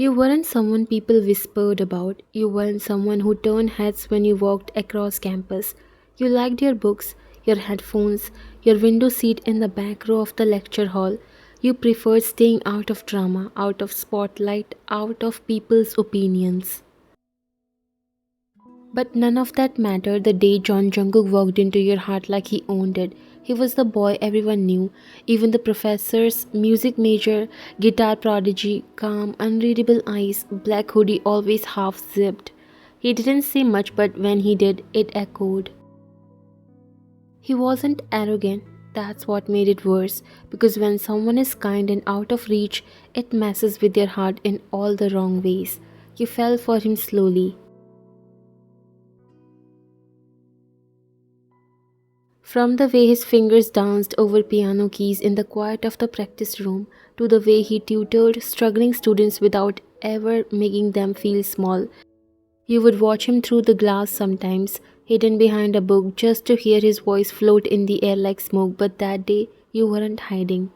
You weren't someone people whispered about. You weren't someone who turned heads when you walked across campus. You liked your books, your headphones, your window seat in the back row of the lecture hall. You preferred staying out of drama, out of spotlight, out of people's opinions. But none of that mattered the day John Junguk walked into your heart like he owned it. He was the boy everyone knew, even the professors, music major, guitar prodigy, calm, unreadable eyes, black hoodie always half zipped. He didn't say much, but when he did, it echoed. He wasn't arrogant, that's what made it worse, because when someone is kind and out of reach, it messes with your heart in all the wrong ways. You fell for him slowly. From the way his fingers danced over piano keys in the quiet of the practice room, to the way he tutored struggling students without ever making them feel small, you would watch him through the glass sometimes, hidden behind a book, just to hear his voice float in the air like smoke. But that day, you weren't hiding.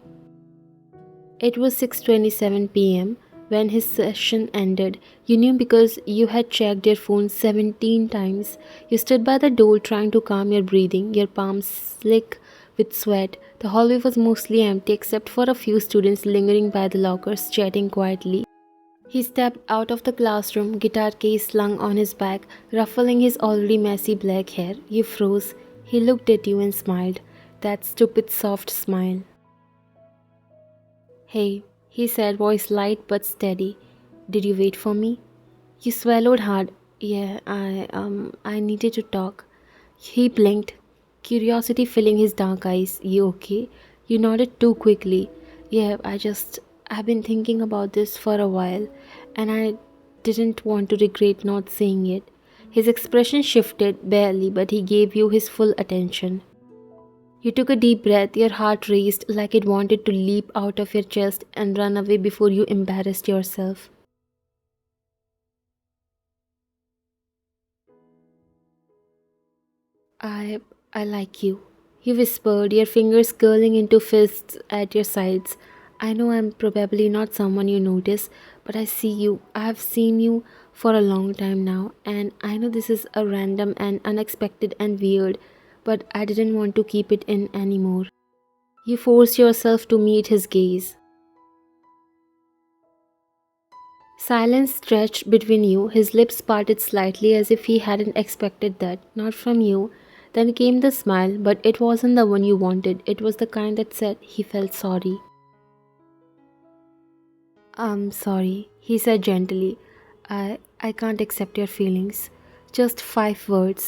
It was 6:27 p.m. when his session ended. You knew because you had checked your phone 17 times. You stood by the door trying to calm your breathing, your palms slick with sweat. The hallway was mostly empty except for a few students lingering by the lockers, chatting quietly. He stepped out of the classroom, guitar case slung on his back, ruffling his already messy black hair. You froze. He looked at you and smiled. That stupid soft smile. "Hey," he said, voice light but steady. "Did you wait for me?" You swallowed hard. "Yeah, I needed to talk." He blinked, curiosity filling his dark eyes. "You okay?" You nodded too quickly. "Yeah, I've been thinking about this for a while, and I didn't want to regret not saying it." His expression shifted, barely, but he gave you his full attention. You took a deep breath, your heart raced like it wanted to leap out of your chest and run away before you embarrassed yourself. I I like you, he whispered, your fingers curling into fists at your sides. "I know I'm probably not someone you notice, but I see you. I have seen you for a long time now, and I know this is a random and unexpected and weird, but I didn't want to keep it in anymore." You forced yourself to meet his gaze. Silence stretched between you, his lips parted slightly as if he hadn't expected that, not from you. Then came the smile, but it wasn't the one you wanted. It was the kind that said he felt sorry. "I'm sorry," he said gently. I can't accept your feelings." Just 5 words,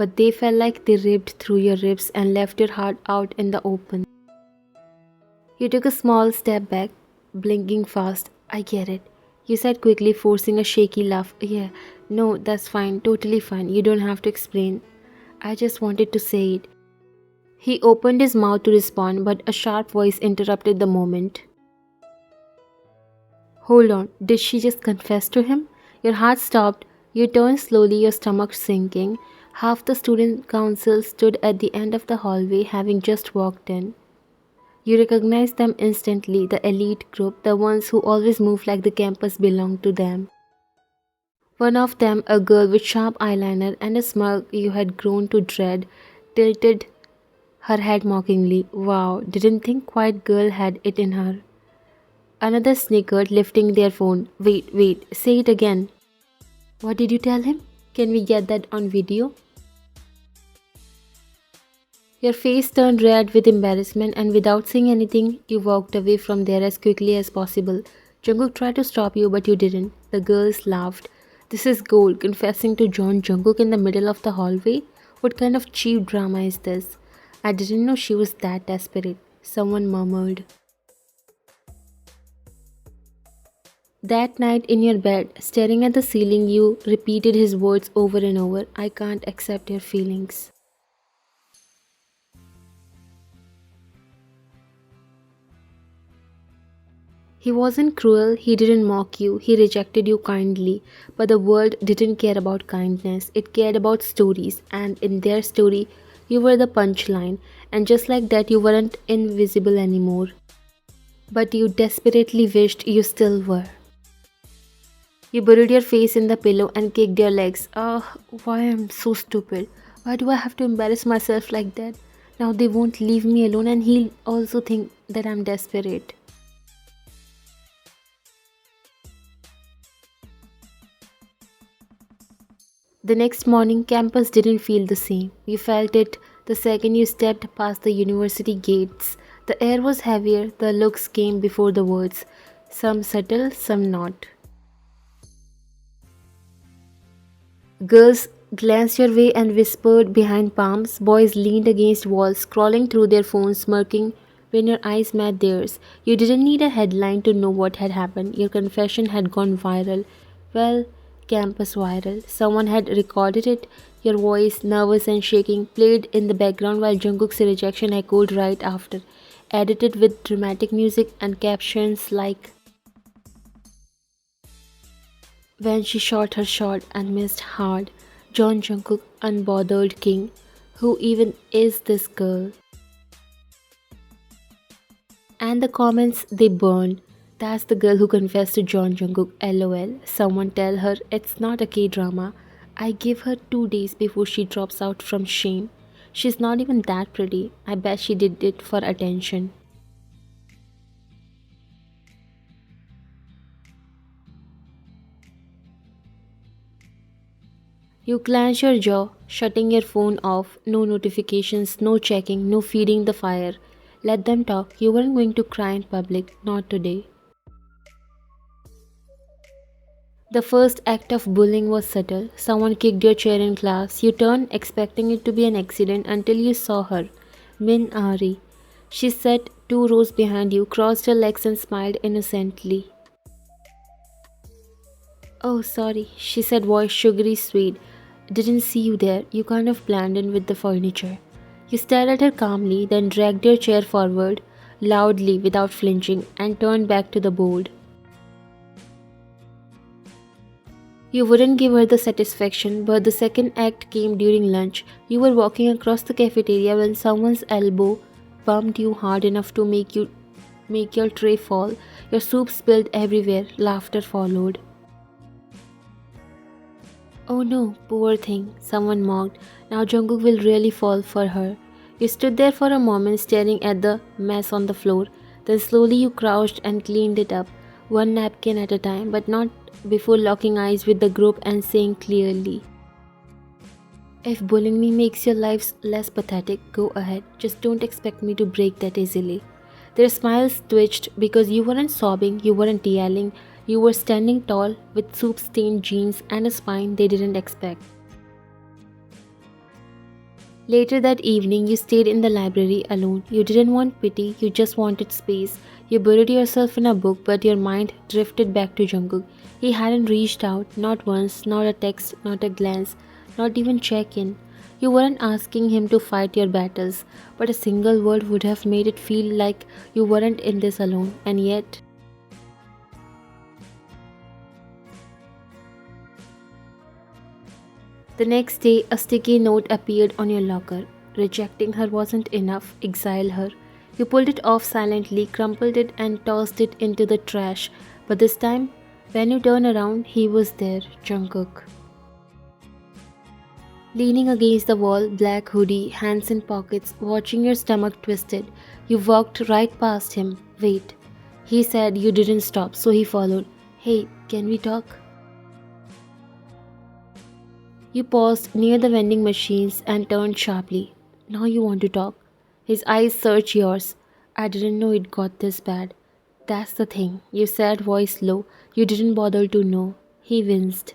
but they felt like they ripped through your ribs and left your heart out in the open. You took a small step back, blinking fast. "I get it," you said quickly, forcing a shaky laugh. "Yeah, no, that's fine, totally fine. You don't have to explain. I just wanted to say it." He opened his mouth to respond, but a sharp voice interrupted the moment. "Hold on, did she just confess to him?" Your heart stopped. You turned slowly, your stomach sinking. Half the student council stood at the end of the hallway, having just walked in. You recognized them instantly, the elite group, the ones who always move like the campus belonged to them. One of them, a girl with sharp eyeliner and a smirk you had grown to dread, tilted her head mockingly. "Wow, didn't think quiet girl had it in her." Another snickered, lifting their phone. Wait, say it again." "What did you tell him? Can we get that on video?" Your face turned red with embarrassment, and without saying anything, you walked away from there as quickly as possible. Jungkook tried to stop you, but you didn't. The girls laughed. "This is gold, confessing to John Jungkook in the middle of the hallway? What kind of cheap drama is this?" "I didn't know she was that desperate," someone murmured. That night in your bed, staring at the ceiling, you repeated his words over and over. "I can't accept your feelings." He wasn't cruel, he didn't mock you, he rejected you kindly. But the world didn't care about kindness, it cared about stories, and in their story, you were the punchline, and just like that, you weren't invisible anymore. But you desperately wished you still were. You buried your face in the pillow and kicked your legs. Ah, why I'm so stupid. Why do I have to embarrass myself like that? Now they won't leave me alone and he'll also think that I'm desperate. The next morning, campus didn't feel the same. You felt it the second you stepped past the university gates. The air was heavier, the looks came before the words, some subtle, some not. Girls glanced your way and whispered behind palms. Boys leaned against walls, scrolling through their phones, smirking when your eyes met theirs. You didn't need a headline to know what had happened. Your confession had gone viral. Well, campus viral. Someone had recorded it. Your voice, nervous and shaking, played in the background while Jungkook's rejection echoed right after, edited with dramatic music and captions like when she shot her shot and missed hard. John Jungkook, unbothered king. Who even is this girl? And the comments they burned. That's the girl who confessed to John Jungkook. LOL. Someone tell her it's not a K drama. I give her 2 days before she drops out from shame. She's not even that pretty. I bet she did it for attention. You clench your jaw, shutting your phone off, no notifications, no checking, no feeding the fire. Let them talk. You weren't going to cry in public, not today. The first act of bullying was subtle. Someone kicked your chair in class. You turned, expecting it to be an accident, until you saw her. Min Ari. She sat 2 rows behind you, crossed her legs, and smiled innocently. Oh, sorry, she said, voice sugary sweet. Didn't see you there. You kind of blended in with the furniture. You stared at her calmly, then dragged your chair forward, loudly, without flinching, and turned back to the board. You wouldn't give her the satisfaction, but the second act came during lunch. You were walking across the cafeteria when someone's elbow bumped you hard enough to make your tray fall. Your soup spilled everywhere. Laughter followed. Oh no, poor thing, someone mocked. Now Jungkook will really fall for her. You stood there for a moment staring at the mess on the floor. Then slowly you crouched and cleaned it up, one napkin at a time, but not before locking eyes with the group and saying clearly, if bullying me makes your lives less pathetic, go ahead. Just don't expect me to break that easily. Their smiles twitched because you weren't sobbing, you weren't yelling, you were standing tall with soup stained jeans and a spine they didn't expect. Later that evening, you stayed in the library alone. You didn't want pity, you just wanted space. You buried yourself in a book, but your mind drifted back to Jungkook. He hadn't reached out, not once, not a text, not a glance, not even check in. You weren't asking him to fight your battles, but a single word would have made it feel like you weren't in this alone, and yet. The next day, a sticky note appeared on your locker. Rejecting her wasn't enough, exile her. You pulled it off silently, crumpled it, and tossed it into the trash. But this time, when you turned around, he was there, Jungkook. Leaning against the wall, black hoodie, hands in pockets, watching your stomach twisted. You walked right past him. Wait. He said you didn't stop, so he followed. Hey, can we talk? You paused near the vending machines and turned sharply. Now you want to talk. His eyes searched yours. I didn't know it got this bad. That's the thing, you said, voice low. You didn't bother to know. He winced.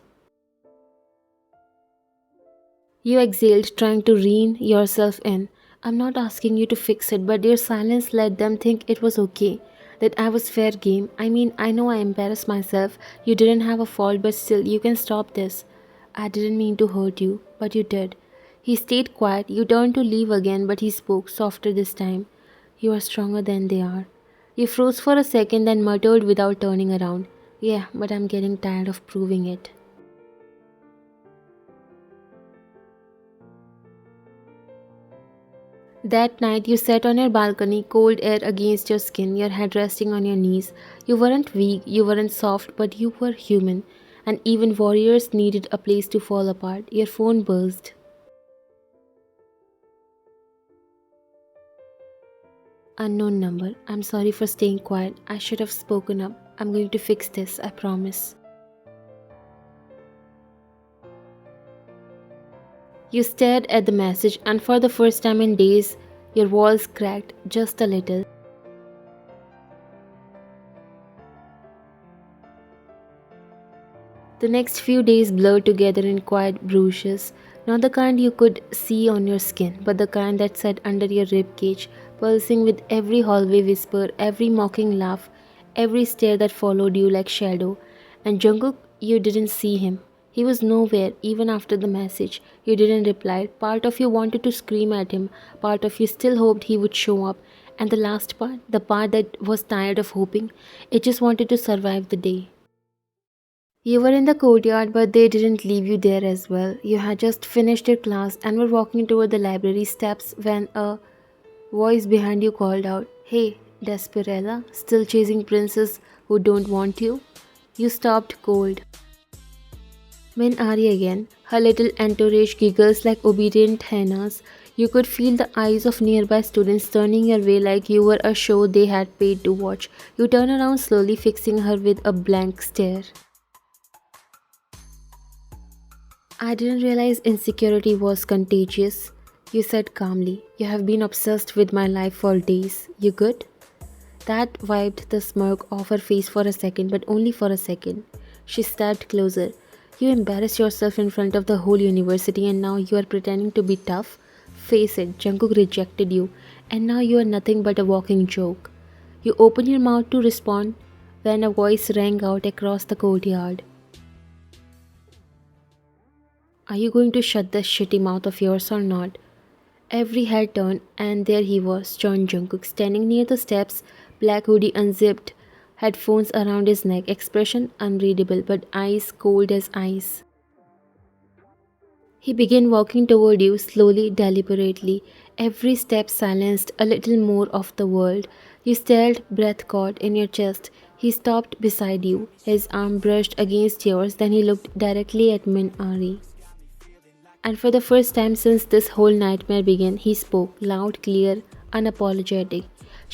You exhaled, trying to rein yourself in. I'm not asking you to fix it, but your silence let them think it was okay. That I was fair game. I mean, I know I embarrassed myself. You didn't have a fault, but still, you can stop this. I didn't mean to hurt you, but you did. He stayed quiet. You turned to leave again, but he spoke, softer this time. You are stronger than they are. You froze for a second, then muttered without turning around. Yeah, but I'm getting tired of proving it. That night, you sat on your balcony, cold air against your skin, your head resting on your knees. You weren't weak, you weren't soft, but you were human. and even warriors needed a place to fall apart. Your phone buzzed. Unknown number. I'm sorry for staying quiet. I should have spoken up. I'm going to fix this, I promise. You stared at the message, and for the first time in days, your voice cracked just a little. The next few days blurred together in quiet bruises, not the kind you could see on your skin, but the kind that sat under your ribcage, pulsing with every hallway whisper, every mocking laugh, every stare that followed you like shadow. And Junguk, you didn't see him. He was nowhere, even after the message. You didn't reply. Part of you wanted to scream at him, part of you still hoped he would show up. And the last part, the part that was tired of hoping, it just wanted to survive the day. You were in the courtyard, but they didn't leave you there as well. You had just finished your class and were walking toward the library steps when a voice behind you called out, "Hey, Desperella, still chasing princes who don't want you?" You stopped cold. When Ari again, her little entourage giggles like obedient hyenas, you could feel the eyes of nearby students turning your way like you were a show they had paid to watch. You turn around slowly, fixing her with a blank stare. I didn't realize insecurity was contagious. You said calmly, "You have been obsessed with my life for days. You good?" That wiped the smirk off her face for a second, but only for a second. She stepped closer. "You embarrassed yourself in front of the whole university and now you are pretending to be tough? Face it, Jungkook rejected you, and now you are nothing but a walking joke." You opened your mouth to respond when a voice rang out across the courtyard. "Are you going to shut that shitty mouth of yours or not?" Every head turned, and there he was, John Jungkook, standing near the steps, black hoodie unzipped, headphones around his neck, expression unreadable, but eyes cold as ice. He began walking toward you, slowly, deliberately, every step silenced a little more of the world. You stared, breath caught in your chest. He stopped beside you, his arm brushed against yours, then he looked directly at Min Ari. And for the first time since this whole nightmare began, he spoke, loud, clear, unapologetic.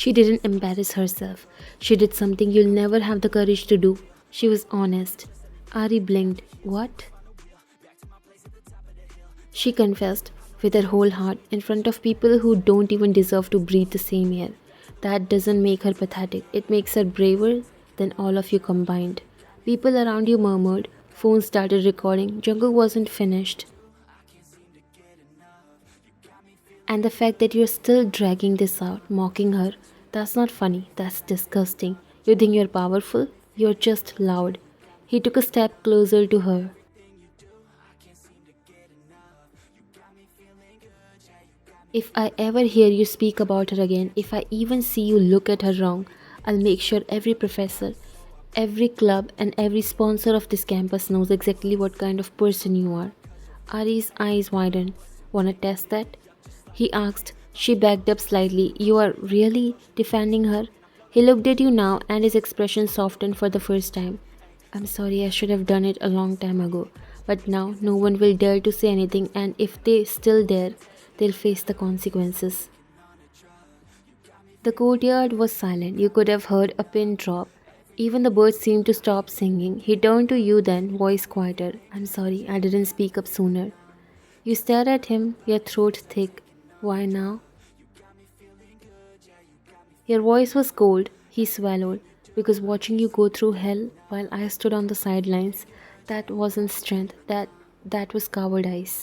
She didn't embarrass herself. She did something you'll never have the courage to do. She was honest. Ari blinked. "What?" She confessed, with her whole heart, in front of people who don't even deserve to breathe the same air. That doesn't make her pathetic. It makes her braver than all of you combined. People around you murmured. Phones started recording. Jungkook wasn't finished. And the fact that you're still dragging this out, mocking her, that's not funny, that's disgusting. You think you're powerful? You're just loud. He took a step closer to her. "If I ever hear you speak about her again, if I even see you look at her wrong, I'll make sure every professor, every club, and every sponsor of this campus knows exactly what kind of person you are." Ari's eyes widened. "Wanna test that?" he asked. She backed up slightly. "You are really defending her?" He looked at you now and his expression softened for the first time. "I'm sorry, I should have done it a long time ago. But now no one will dare to say anything, and if they still dare, they'll face the consequences." The courtyard was silent. You could have heard a pin drop. Even the birds seemed to stop singing. He turned to you then, voice quieter. "I'm sorry, I didn't speak up sooner." You stared at him, your throat thick. "Why now?" Your voice was cold. He swallowed. "Because watching you go through hell while I stood on the sidelines, that wasn't strength. That was cowardice."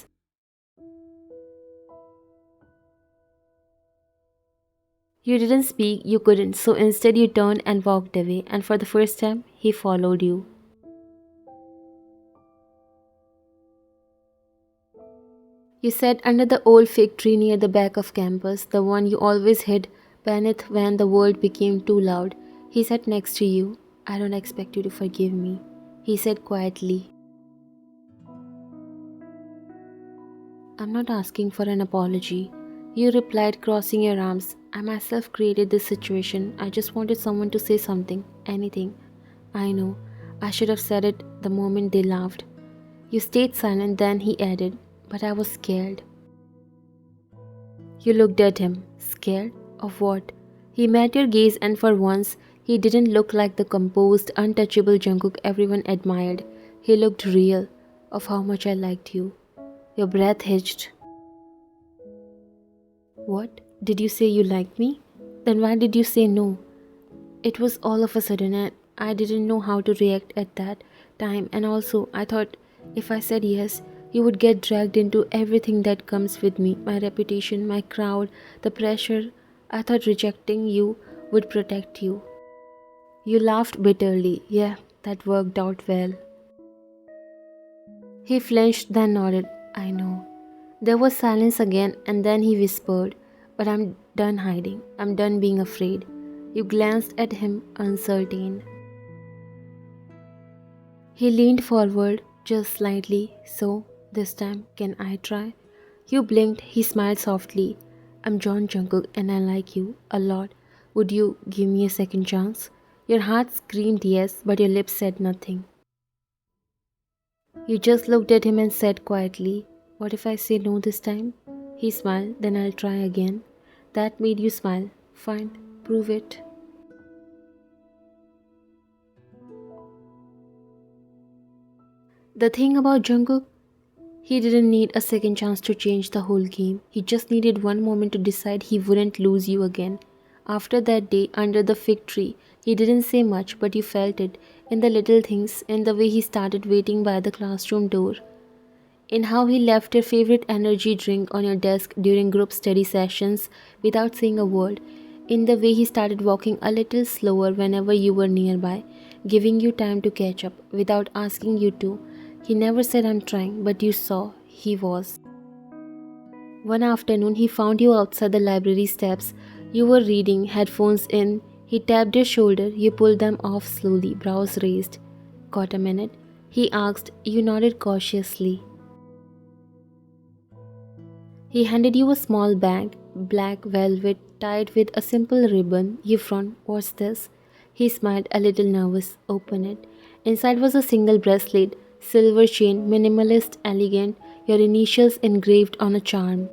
You didn't speak, you couldn't, so instead you turned and walked away, and for the first time, he followed you. You sat under the old fig tree near the back of campus, the one you always hid beneath when the world became too loud. He sat next to you. "I don't expect you to forgive me," he said quietly. "I'm not asking for an apology." You replied, crossing your arms. "I myself created this situation. I just wanted someone to say something, anything. I know. I should have said it the moment they laughed. You stayed silent, then he added, but I was scared. You looked at him. Scared? Of what? He met your gaze, and for once, he didn't look like the composed, untouchable Jungkook everyone admired. He looked real, of how much I liked you. Your breath hitched. What? Did you say you liked me? Then why did you say no? It was all of a sudden and I didn't know how to react at that time, and also I thought if I said yes, you would get dragged into everything that comes with me, my reputation, my crowd, the pressure. I thought rejecting you would protect you. You laughed bitterly. Yeah, that worked out well. He flinched, then nodded. I know. There was silence again, and then he whispered, but I'm done hiding. I'm done being afraid. You glanced at him, uncertain. He leaned forward just slightly. So, this time, can I try? You blinked. He smiled softly. I'm John Jungkook and I like you a lot. Would you give me a second chance? Your heart screamed yes, but your lips said nothing. You just looked at him and said quietly, what if I say no this time? He smiled, then I'll try again. That made you smile. Fine, prove it. The thing about Jungkook, he didn't need a second chance to change the whole game. He just needed one moment to decide he wouldn't lose you again. After that day under the fig tree, he didn't say much, but you felt it in the little things, in the way he started waiting by the classroom door, in how he left your favorite energy drink on your desk during group study sessions without saying a word, in the way he started walking a little slower whenever you were nearby, giving you time to catch up without asking you to. He never said I'm trying, but you saw he was. One afternoon, he found you outside the library steps. You were reading, headphones in. He tapped your shoulder. You pulled them off slowly, brows raised. Got a minute? He asked. You nodded cautiously. He handed you a small bag, black velvet, tied with a simple ribbon. You frowned. What's this? He smiled, a little nervous. Open it. Inside was a single bracelet, silver chain, minimalist, elegant, your initials engraved on a charm.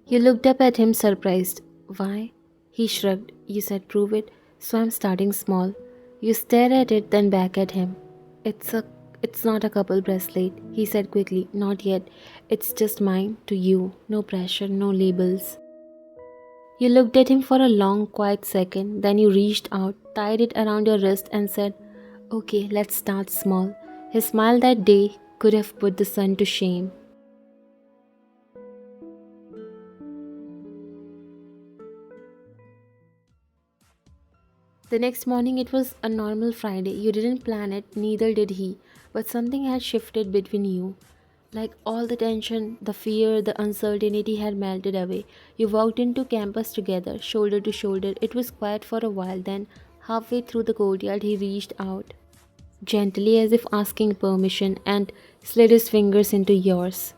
You looked up at him surprised. Why? He shrugged. You said prove it, so I'm starting small. You stared at it, then back at him. It's not a couple bracelet, he said quickly. Not yet. It's just mine to you. No pressure, no labels. You looked at him for a long, quiet second, then you reached out, tied it around your wrist and said, okay, let's start small. His smile that day could have put the sun to shame. The next morning it was a normal Friday. You didn't plan it, neither did he. But something had shifted between you. Like all the tension, the fear, the uncertainty had melted away. You walked into campus together, shoulder to shoulder. It was quiet for a while, then halfway through the courtyard he reached out, gently as if asking permission, and slid his fingers into yours.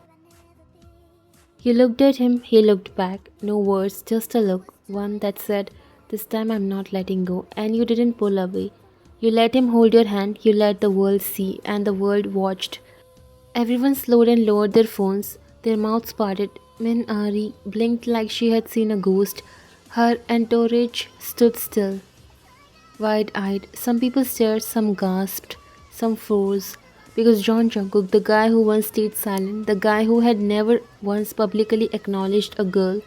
You looked at him, he looked back. No words, just a look, one that said, this time I'm not letting go, and you didn't pull away. You let him hold your hand, you let the world see, and the world watched. Everyone slowed and lowered their phones, their mouths parted. Min Ari blinked like she had seen a ghost. Her entourage stood still, wide-eyed. Some people stared, some gasped, some froze. Because John Jungkook, the guy who once stayed silent, the guy who had never once publicly acknowledged a girl,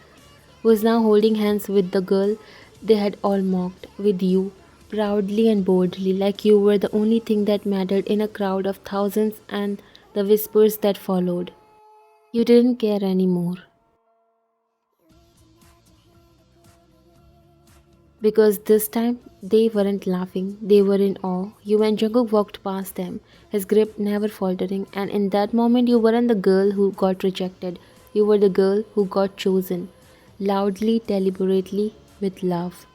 was now holding hands with the girl they had all mocked, with you, proudly and boldly, like you were the only thing that mattered in a crowd of thousands and the whispers that followed. You didn't care anymore. Because this time, they weren't laughing, they were in awe. You and Jungkook walked past them, his grip never faltering, and in that moment you weren't the girl who got rejected, you were the girl who got chosen, loudly, deliberately, with love.